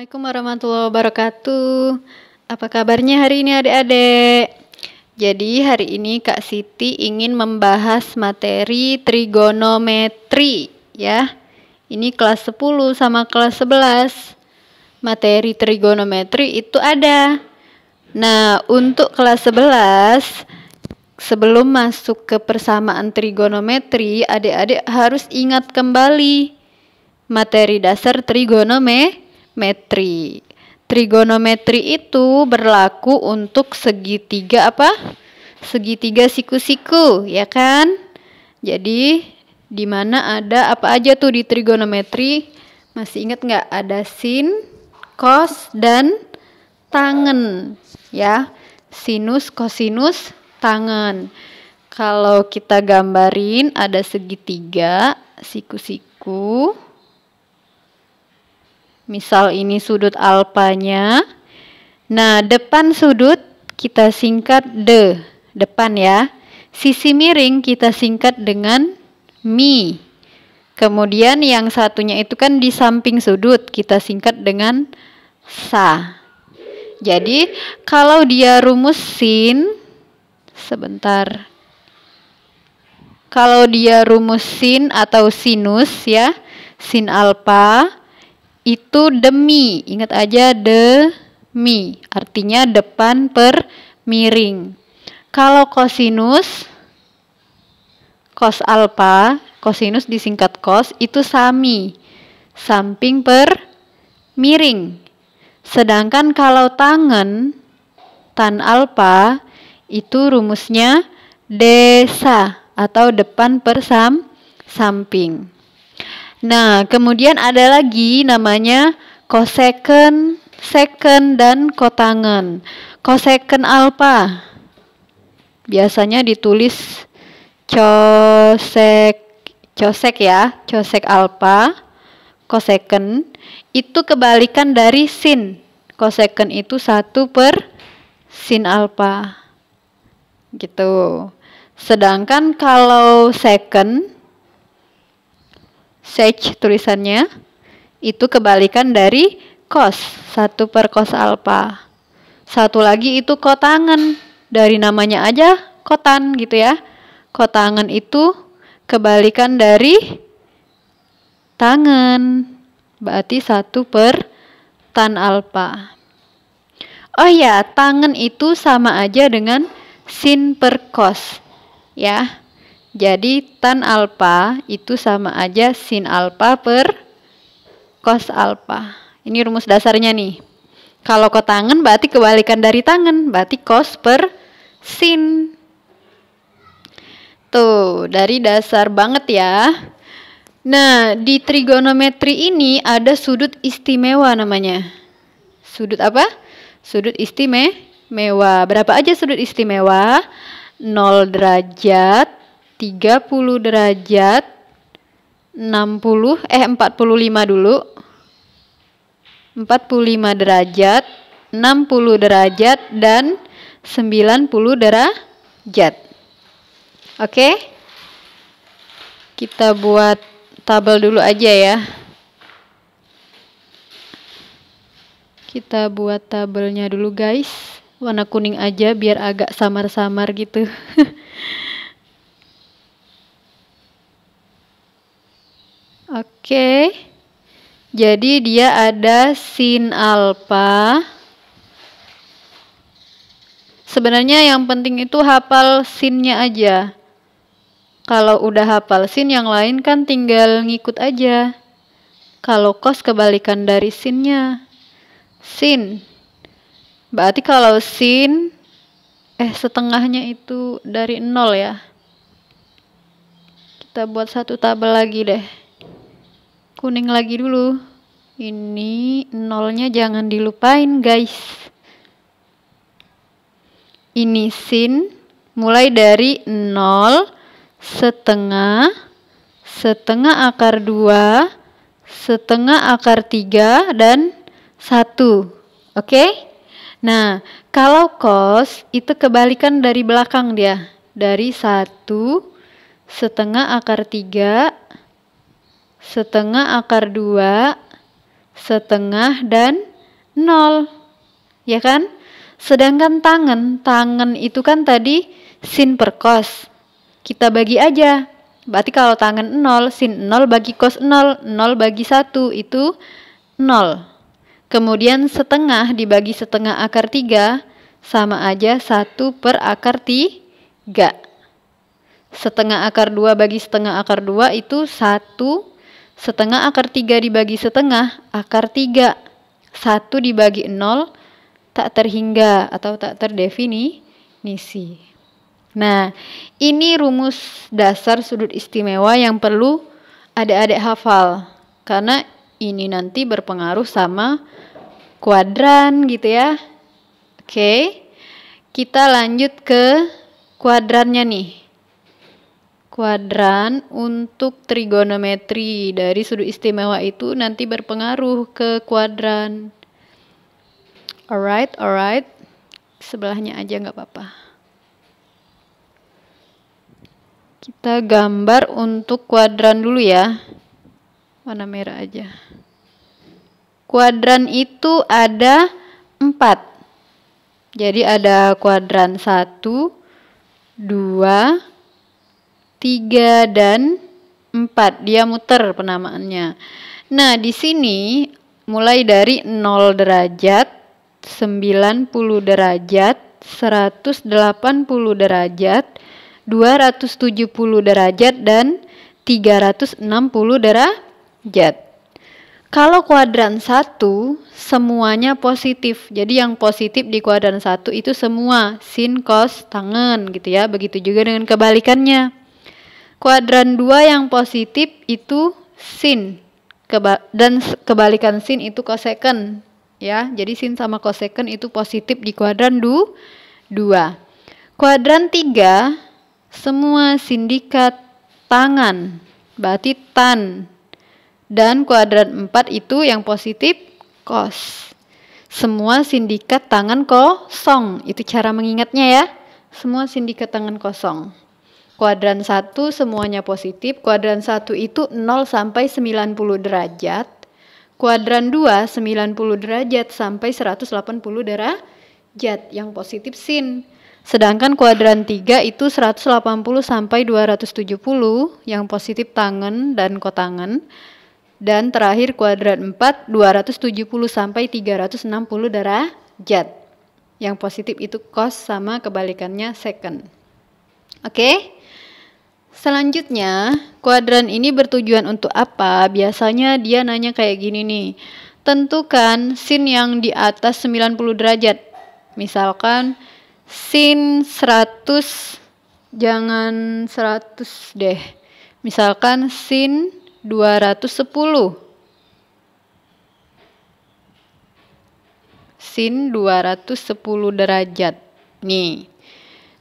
Assalamualaikum warahmatullahi wabarakatuh. Apa kabarnya hari ini adik-adik? Jadi hari ini Kak Siti ingin membahas materi trigonometri ya. Ini kelas 10 sama kelas 11. Materi trigonometri itu ada. Nah, untuk kelas 11, sebelum masuk ke persamaan trigonometri, adik-adik harus ingat kembali materi dasar trigonometri. Trigonometri itu berlaku untuk segitiga apa? Segitiga siku-siku, ya kan? Jadi di mana ada apa aja tuh di trigonometri? Masih ingat nggak? Ada sin, cos, dan tangen, ya. Sinus, kosinus, tangen. Kalau kita gambarin ada segitiga siku-siku. Misal ini sudut alfanya. Nah, depan sudut kita singkat depan ya. Sisi miring kita singkat dengan mi. Kemudian yang satunya itu kan di samping sudut, kita singkat dengan sa. Jadi, kalau dia rumus sin, sebentar. Kalau dia rumus sin atau sinus ya, sin alfa itu demi, ingat aja demi, artinya depan per miring. Kalau kosinus, cos alfa, kosinus disingkat cos, itu sami, samping per miring. Sedangkan kalau tangen, tan alfa, itu rumusnya desa atau depan per samping. Nah, kemudian ada lagi namanya koseken, seken, dan kotangen. Koseken alfa biasanya ditulis cosek ya, cosek alfa. Koseken itu kebalikan dari sin. Koseken itu 1 per sin alfa. Gitu. Sedangkan kalau seken, sec tulisannya, itu kebalikan dari cos, 1 per cos alfa. Satu lagi itu kotangen, dari namanya aja kotan gitu ya. Kotangen itu kebalikan dari tangen, berarti 1 per tan alfa. Oh ya, tangen itu sama aja dengan sin per cos ya. Jadi tan alfa itu sama aja sin alfa per cos alfa. Ini rumus dasarnya nih. Kalau kotangen berarti kebalikan dari tangen, berarti cos per sin. Tuh, dari dasar banget ya. Nah, di trigonometri ini ada sudut istimewa namanya. Sudut apa? Sudut istimewa. Berapa aja sudut istimewa? 0 derajat, 30 derajat, 45 dulu. 45 derajat, 60 derajat, dan 90 derajat. Oke? Kita buat tabel dulu aja ya. Kita buat tabelnya dulu guys. Warna kuning aja biar agak samar-samar gitu. Oke. Jadi dia ada sin alfa. Sebenarnya yang penting itu hafal sinnya aja. Kalau udah hafal sin, yang lain kan tinggal ngikut aja. Kalau cos kebalikan dari sinnya. Sin. Berarti kalau sin setengahnya itu dari 0 ya. Kita buat satu tabel lagi deh. Kuning lagi dulu. Ini 0-nya jangan dilupain guys. Ini sin mulai dari 0, setengah, setengah akar 2, setengah akar 3, dan 1. Oke? Nah, kalau cos itu kebalikan dari belakang dia. Dari 1, setengah akar 3, setengah akar 2, setengah, dan 0. Ya kan? Sedangkan tangen itu kan tadi sin per cos. Kita bagi aja. Berarti kalau tangen 0, sin 0 bagi cos 0, 0 bagi 1 itu 0. Kemudian setengah dibagi setengah akar 3 sama aja 1 per akar 3. Setengah akar 2 bagi setengah akar 2 itu 1. Setengah akar 3 dibagi setengah akar 3. 1 dibagi 0 tak terhingga atau tak terdefinisi. Nah, ini rumus dasar sudut istimewa yang perlu adik-adik hafal. Karena ini nanti berpengaruh sama kuadran gitu ya. Oke, kita lanjut ke kuadrannya nih. Kuadran untuk trigonometri dari sudut istimewa itu nanti berpengaruh ke kuadran. Alright. Sebelahnya aja nggak apa-apa. Kita gambar untuk kuadran dulu ya. Warna merah aja. Kuadran itu ada 4. Jadi ada kuadran 1, 2, 3, dan 4. Dia muter penamaannya. Nah, di sini mulai dari 0 derajat, 90 derajat, 180 derajat, 270 derajat, dan 360 derajat. Kalau kuadran 1 semuanya positif. Jadi yang positif di kuadran 1 itu semua sin, cos, tangen gitu ya. Begitu juga dengan kebalikannya. Kuadran 2 yang positif itu sin. Dan kebalikan sin itu cosecant ya. Jadi sin sama cosecant itu positif di kuadran 2. Kuadran 3 semua sindikat tangan. Berarti tan. Dan kuadran 4 itu yang positif cos. Semua sindikat tangan kosong. Itu cara mengingatnya ya. Semua sindikat tangan kosong. Kuadran 1 semuanya positif. Kuadran 1 itu 0 sampai 90 derajat. Kuadran 2 90 derajat sampai 180 derajat. Yang positif sin. Sedangkan kuadran 3 itu 180 sampai 270 yang positif tangen dan kotangen. Dan terakhir kuadran 4 270 sampai 360 derajat. Yang positif itu cos sama kebalikannya secant. Oke? Selanjutnya, kuadran ini bertujuan untuk apa? Biasanya dia nanya kayak gini nih. Tentukan sin yang di atas 90 derajat. Misalkan sin 100, jangan 100 deh. Misalkan sin 210. Sin 210 derajat. Nih.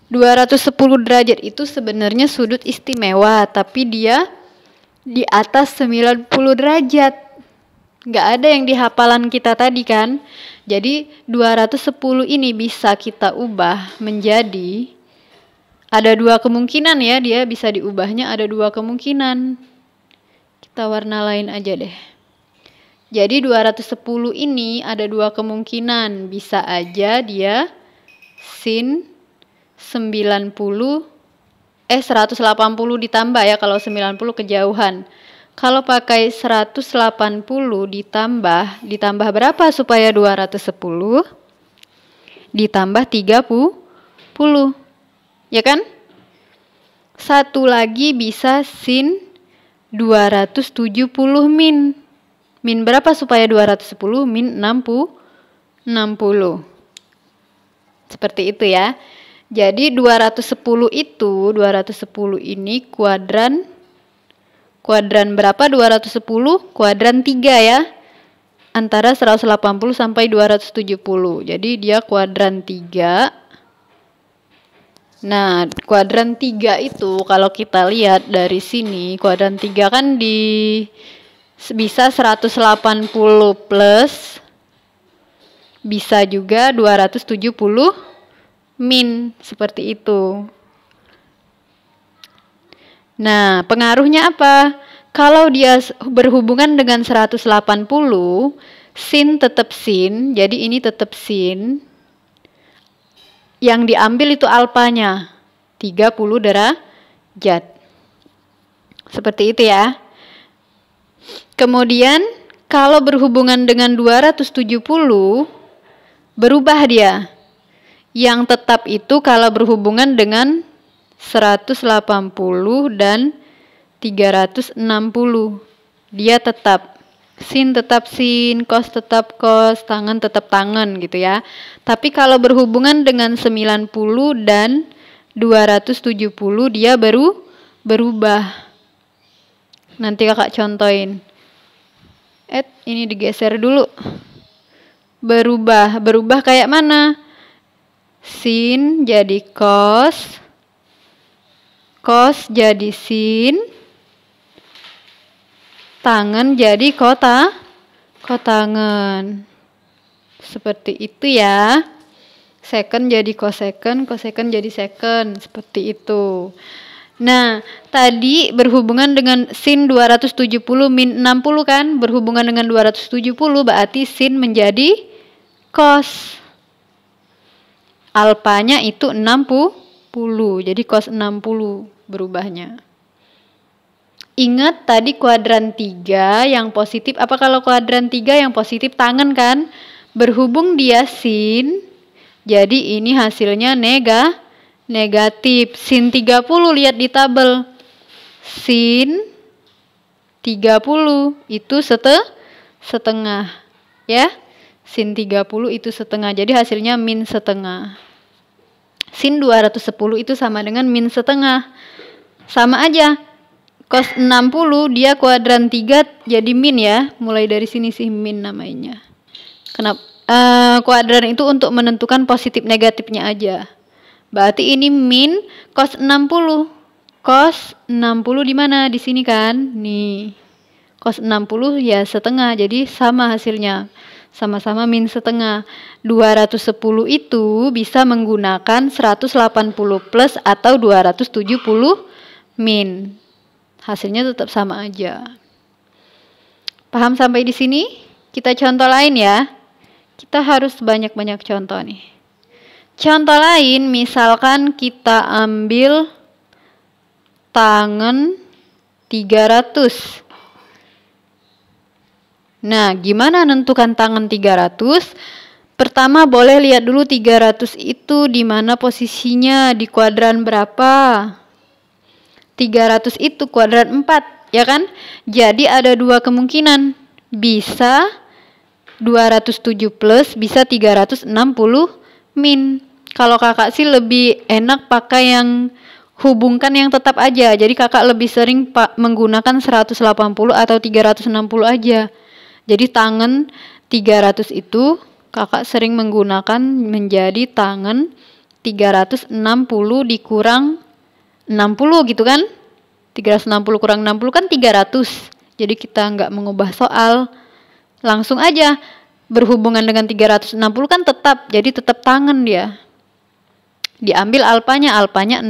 210 derajat itu sebenarnya sudut istimewa, tapi dia di atas 90 derajat. Nggak ada yang di hafalan kita tadi kan. Jadi 210 ini bisa kita ubah menjadi, ada 2 kemungkinan ya, dia bisa diubahnya ada 2 kemungkinan. Kita warna lain aja deh. Jadi 210 ini ada 2 kemungkinan. Bisa aja dia sin 180 ditambah ya, kalau 90 kejauhan. Kalau pakai 180 ditambah berapa supaya 210? Ditambah 30. Ya kan? Satu lagi bisa sin 270 min. Min berapa supaya 210? Min 60. Seperti itu ya. Jadi 210 ini kuadran berapa? 210 kuadran 3 ya. Antara 180 sampai 270. Jadi dia kuadran 3. Nah, kuadran 3 itu kalau kita lihat dari sini, kuadran 3 kan bisa 180 plus, bisa juga 270 min, seperti itu. Nah, pengaruhnya apa? Kalau dia berhubungan dengan 180, Sin tetap sin, jadi ini tetap sin. Yang diambil itu alfanya, 30 derajat. Seperti itu ya. Kemudian kalau berhubungan dengan 270, berubah dia. Yang tetap itu kalau berhubungan dengan 180 dan 360. Dia tetap. Sin tetap sin, cos tetap cos, tangan tetap tangan gitu ya. Tapi kalau berhubungan dengan 90 dan 270 dia berubah. Nanti kakak contohin. Ini digeser dulu. Berubah kayak mana? Sin jadi cos, cos jadi sin, tangan jadi kotangan. Seperti itu ya. Second jadi cosecond, cosecond jadi second. Seperti itu. Nah, tadi berhubungan dengan sin 270 min 60 kan? Berhubungan dengan 270 berarti sin menjadi cos. Alfanya itu 60. Jadi cos 60 berubahnya. Ingat tadi kuadran 3 yang positif. Apa kalau kuadran 3 yang positif tangan kan? Berhubung dia sin, jadi ini hasilnya negatif. Sin 30 lihat di tabel. Sin 30 itu setengah. Ya. Sin 30 itu setengah. Jadi hasilnya min setengah. Sin 210 itu sama dengan min setengah. Sama aja. Cos 60 dia kuadran 3 jadi min ya. Mulai dari sini sih min namanya. Kenapa? Kuadran itu untuk menentukan positif negatifnya aja. Berarti ini min cos 60. Cos 60 di mana? Di sini kan? Nih. Cos 60 ya setengah. Jadi sama hasilnya. Sama-sama min setengah. 210 itu bisa menggunakan 180 plus atau 270 min. Hasilnya tetap sama aja. Paham sampai di sini? Kita contoh lain ya. Kita harus banyak-banyak contoh nih. Contoh lain, misalkan kita ambil tangan 300. Nah, gimana menentukan tangan 300? Pertama boleh lihat dulu 300 itu di mana posisinya, di kuadran berapa? 300 itu kuadran 4, ya kan? Jadi ada dua kemungkinan. Bisa 207 plus, bisa 360 min. Kalau kakak sih lebih enak pakai yang hubungkan yang tetap aja. Jadi kakak lebih sering menggunakan 180 atau 360 aja. Jadi tangan 300 itu kakak sering menggunakan menjadi tangan 360 dikurang 60 gitu kan. 360 kurang 60 kan 300. Jadi kita nggak mengubah soal. Langsung aja. Berhubungan dengan 360 kan tetap. Jadi tetap tangan dia. Diambil alfanya 60.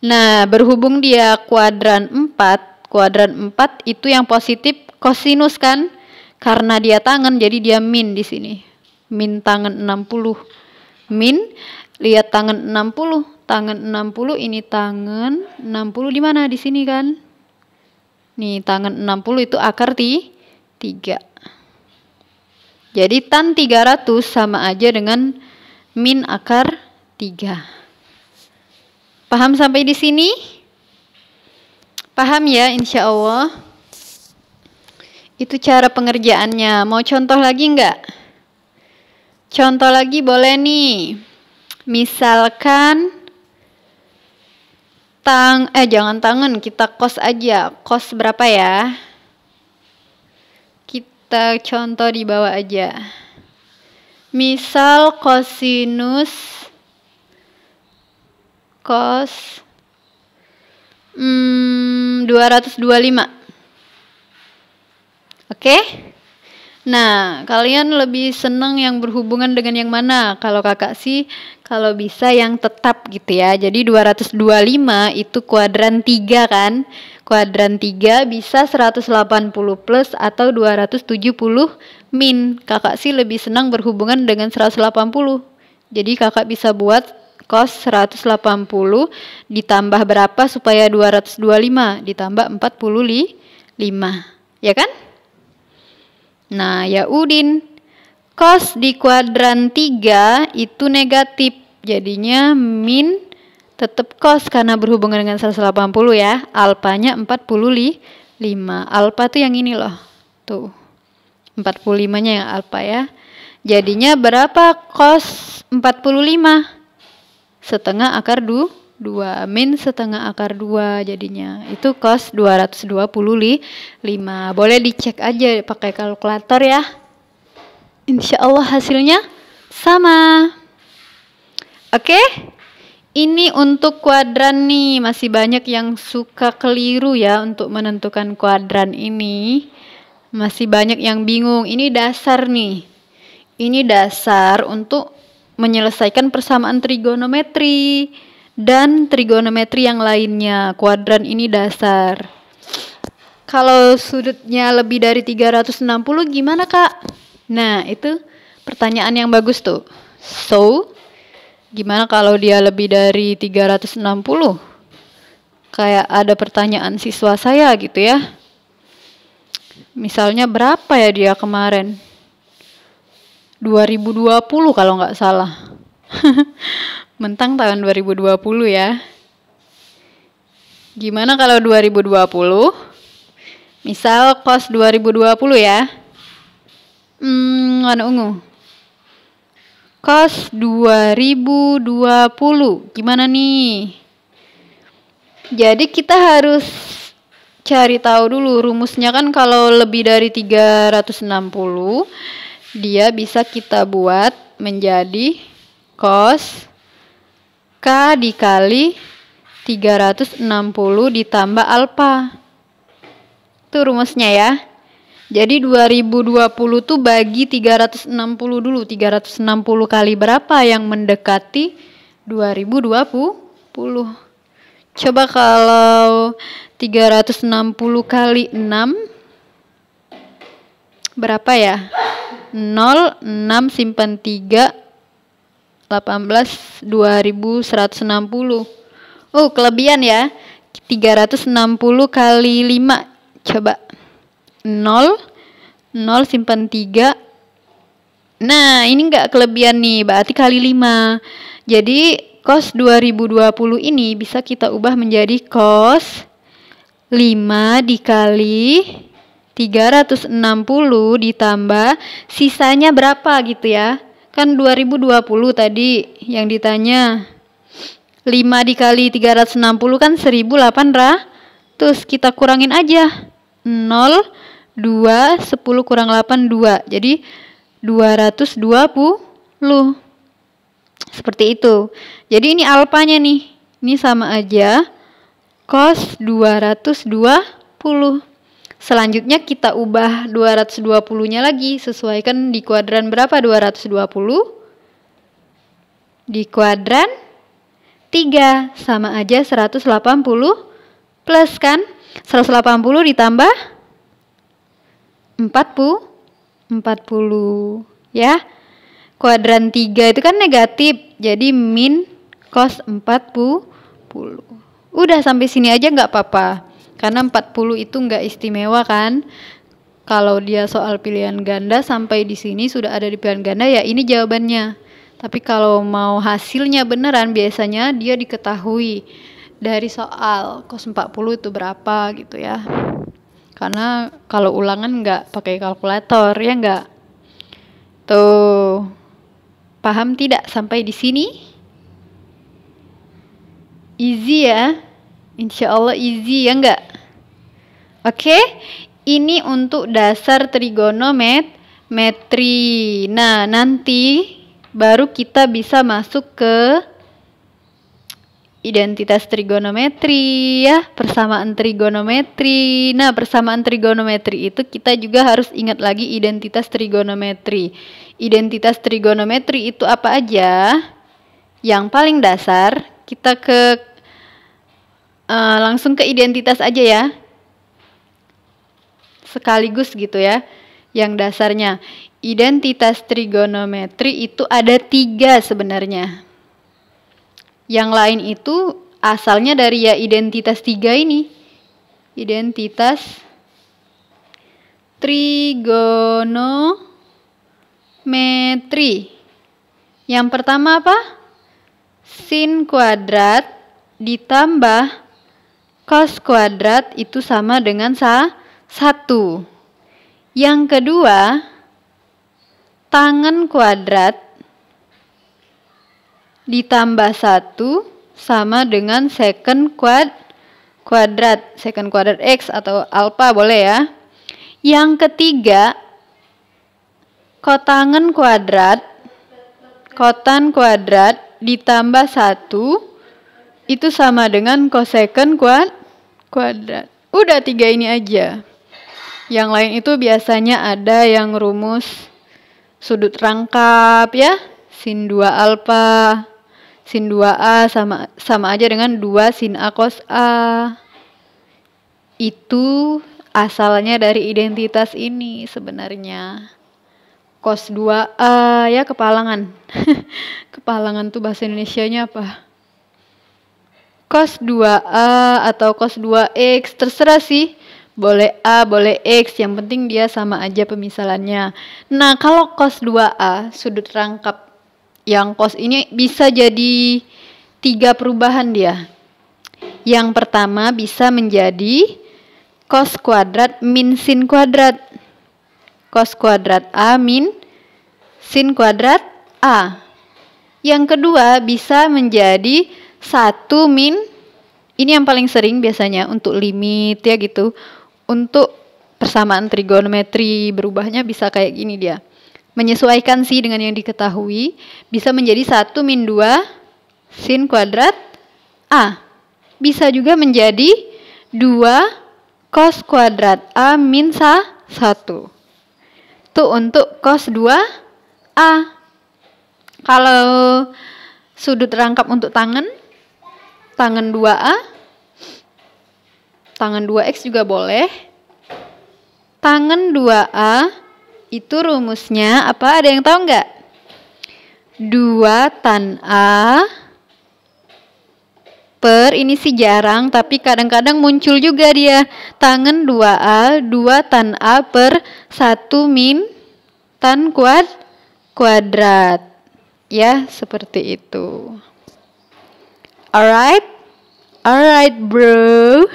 Nah, berhubung dia kuadran 4. Kuadran 4 itu yang positif kosinus kan. Karena dia tangan jadi dia min di sini. Min tangan 60. Min, lihat tangan 60. Tangan 60 ini tangan 60 di mana? Di sini kan? Nih, tangan 60 itu akar 3. Jadi tan 300 sama aja dengan min akar 3. Paham sampai di sini? Paham ya, insya Allah. Itu cara pengerjaannya. Mau contoh lagi enggak? Contoh lagi boleh nih. Misalkan jangan tangan, kita cos aja. Cos berapa ya? Kita contoh di bawah aja. Misal kosinus cos 225. Oke? Nah, kalian lebih seneng yang berhubungan dengan yang mana? Kalau kakak sih, kalau bisa yang tetap gitu ya. Jadi 225 itu kuadran 3 kan. Kuadran 3 bisa 180 plus atau 270 min. Kakak sih lebih senang berhubungan dengan 180. Jadi kakak bisa buat cos 180 ditambah berapa supaya 225 ditambah 45. Ya kan? Nah, ya udin. Cos di kuadran 3 itu negatif. Jadinya min tetap cos karena berhubungan dengan 180 ya. Alpanya 45. Alpa tuh yang ini loh. Tuh. 45-nya yang alpa ya. Jadinya berapa cos 45? Setengah akar 2. Min setengah akar 2 jadinya. Itu cos 225. Boleh dicek aja pakai kalkulator ya. Insya Allah hasilnya sama. Oke? Ini untuk kuadran nih. Masih banyak yang suka keliru ya untuk menentukan kuadran ini. Masih banyak yang bingung. Ini dasar nih. Ini dasar untuk menyelesaikan persamaan trigonometri dan trigonometri yang lainnya. Kuadran ini dasar. Kalau sudutnya lebih dari 360 gimana kak? Nah itu pertanyaan yang bagus tuh. So, gimana kalau dia lebih dari 360? Kayak ada pertanyaan siswa saya gitu ya. Misalnya berapa ya dia kemarin? 2020 kalau nggak salah. Mentang tahun 2020 ya. Gimana kalau 2020? Misal cos 2020 ya. Warna ungu. Cos 2020. Gimana nih? Jadi kita harus cari tahu dulu rumusnya kan kalau lebih dari 360 dia bisa kita buat menjadi cos K dikali 360 ditambah alfa. Itu rumusnya ya. Jadi 2020 tuh bagi 360 dulu. 360 kali berapa yang mendekati 2020? Coba kalau 360 kali 6 berapa ya? 0, 6 simpan 3, 18, 2160. Oh, kelebihan ya. 360 kali 5. Coba. 0, 0 simpan 3. Nah, ini enggak kelebihan nih, berarti kali 5. Jadi, cos 2020 ini bisa kita ubah menjadi cos 5 dikali 360 ditambah sisanya berapa gitu ya. Kan 2020 tadi yang ditanya. 5 dikali 360 kan 1800. Terus kita kurangin aja. 0, 2, 10 kurang 8, 2. Jadi 220. Seperti itu. Jadi ini alfanya nih. Ini sama aja cos 220. Selanjutnya kita ubah 220-nya lagi. Sesuaikan di kuadran berapa 220? Di kuadran 3. Sama aja 180 plus kan? 180 ditambah 40. Ya. Kuadran 3 itu kan negatif. Jadi min cos 40. Udah sampai sini aja nggak apa-apa. Karena 40 itu nggak istimewa kan. Kalau dia soal pilihan ganda sampai di sini sudah ada di pilihan ganda ya ini jawabannya. Tapi kalau mau hasilnya beneran biasanya dia diketahui dari soal cos 40 itu berapa gitu ya. Karena kalau ulangan nggak pakai kalkulator ya nggak. Tuh. Paham tidak sampai di sini? Easy ya. Insya Allah easy ya enggak? Oke, ini untuk dasar trigonometri. Nah, nanti baru kita bisa masuk ke identitas trigonometri ya, persamaan trigonometri. Nah, persamaan trigonometri itu kita juga harus ingat lagi identitas trigonometri. Identitas trigonometri itu apa aja? Yang paling dasar, kita langsung ke identitas aja ya. Sekaligus gitu ya. Yang dasarnya, identitas trigonometri itu ada 3 sebenarnya. Yang lain itu asalnya dari ya identitas 3 ini. Identitas trigonometri. Yang pertama apa? Sin kuadrat ditambah cos kuadrat itu sama dengan 1. Yang kedua, tangen kuadrat ditambah 1 sama dengan secant kuadrat. Secant kuadrat X atau alpha boleh ya. Yang ketiga, kotangen kuadrat ditambah 1 itu sama dengan cosecant kuadrat. Udah 3 ini aja. Yang lain itu biasanya ada yang rumus sudut rangkap ya. Sin 2 alpha, sin 2A sama aja dengan 2 sin A cos A. Itu asalnya dari identitas ini sebenarnya. Cos 2A ya, kepalangan. Kepalangan tuh bahasa Indonesianya apa? Cos 2A atau cos 2X, terserah sih. Boleh A, boleh X, yang penting dia sama aja pemisalannya. Nah, kalau cos 2A, sudut rangkap yang cos ini bisa jadi 3 perubahan dia. Yang pertama bisa menjadi cos kuadrat min sin kuadrat. Cos kuadrat A min sin kuadrat A. Yang kedua bisa menjadi 1 min, ini yang paling sering biasanya untuk limit ya gitu. Untuk persamaan trigonometri berubahnya bisa kayak gini dia. Menyesuaikan sih dengan yang diketahui, bisa menjadi 1 min 2 sin kuadrat A. Bisa juga menjadi 2 cos kuadrat A min 1. Itu untuk cos 2A. Kalau sudut rangkap untuk tangen 2A, tangen 2X juga boleh. Tangen 2A itu rumusnya apa? Ada yang tahu nggak? 2 tan A per, ini sih jarang tapi kadang-kadang muncul juga dia. Tangen 2A, 2 tan A per 1 min tan kuadrat. Ya, seperti itu. Alright bro.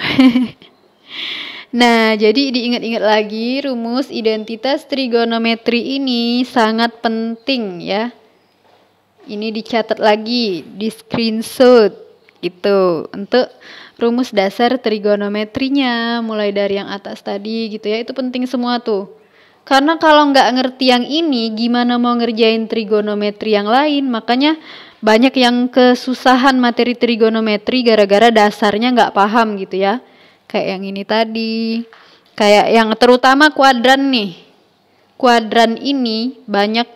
Nah, jadi diingat-ingat lagi rumus identitas trigonometri ini sangat penting ya. Ini dicatat lagi, di screenshot gitu untuk rumus dasar trigonometrinya, mulai dari yang atas tadi gitu ya. Itu penting semua tuh. Karena kalau nggak ngerti yang ini, gimana mau ngerjain trigonometri yang lain? Makanya banyak yang kesusahan materi trigonometri gara-gara dasarnya nggak paham gitu ya. Kayak yang ini tadi. Kayak yang terutama kuadran nih. Kuadran ini banyak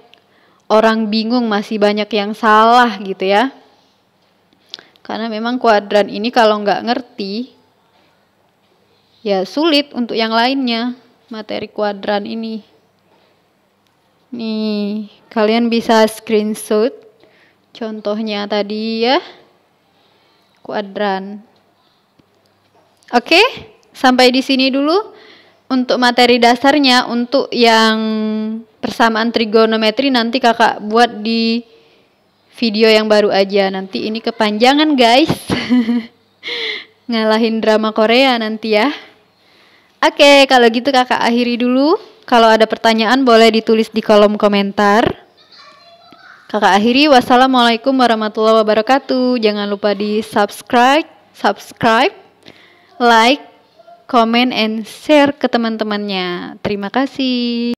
orang bingung, masih banyak yang salah gitu ya. Karena memang kuadran ini kalau nggak ngerti, ya sulit untuk yang lainnya. Materi kuadran ini. Nih, kalian bisa screenshot contohnya tadi ya. Kuadran. Oke, sampai di sini dulu untuk materi dasarnya. Untuk yang persamaan trigonometri nanti kakak buat di video yang baru aja. Nanti ini kepanjangan guys. Ngalahin drama Korea nanti ya. Oke, kalau gitu kakak akhiri dulu. Kalau ada pertanyaan boleh ditulis di kolom komentar. Kakak akhiri, wassalamualaikum warahmatullahi wabarakatuh. Jangan lupa di subscribe, like, comment, and share ke teman-temannya. Terima kasih.